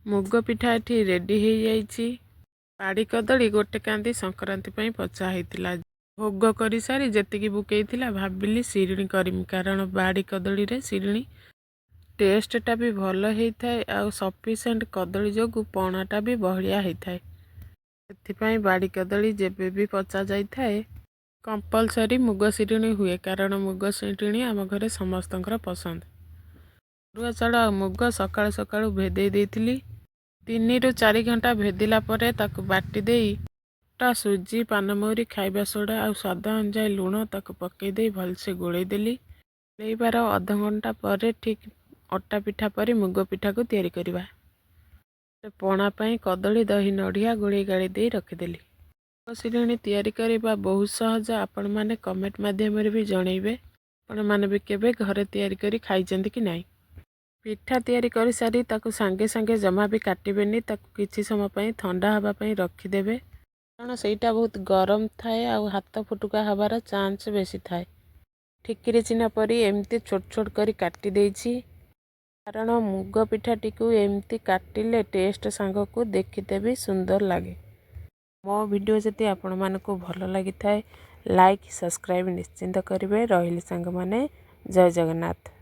मुग पिठा एठी रेडी हो जाइए। पाड़ी कदली गोटे कांदी संक्रांति पई पचा होता। भोग कर सारी जी बुकई भाविली शिरणी करमी, कारण बाड़ी कदली रे शिरणी टेस्टा भी भल होता है। आ सफिशिएंट कदली जो पणाटा भी बहलिया होता है। से बाड़ी कदली जेबे भी पचा जाए कंपलसरी मुग शिरणी हुए, कारण मुग शिरणी आम घरे समस्त पसंद। अरुआ चाउल आ मुग सकाळु सकाळु भेदे देइथिली। 3 ରୁ 4 घंटा भेदिला परे ताकु बाटी देई टा सुजी पानमौरी खाइबा सोडा आ स्वाद अनुसार लुण ताकु पकई दे भलसे गोलई देली। गोलैबार अध घंटा पर ठीक अटा पिठा परी मुग पिठा को तैयारी करवा। पणा पाई कदली दही नड़िया गोलई गाड़ी दे रखिदेली। मुग शिरणी तैयारी करवा बहुत सहज। आपण माने कमेंट माध्यम भी जनइबे आपण माने भी केबे घरे तैयारी करी खाइचंदी कि नाही। पिठा तैयारी कर सारी ताकु सांगे सांगे जमा भी काटबेनी, ताकु किछि समय पई ठंडा हवा पई रखिदेबे, कारण सेटा बहुत गरम थाए आ हाथ फुटुका हबार चांस बेसी थाए। ठिकिरे चिना परी एमती छोट छोट करी काटी देइछि, कारण मुग पिठा टिकु एमती काटिले टेस्ट सांग को देखिते भी सुंदर लगे। मो वीडियो जति आपण मानको भल लागि थाए लाइक सब्सक्राइब निश्चिंत करिवे। रहिली सांग माने जय जगन्नाथ।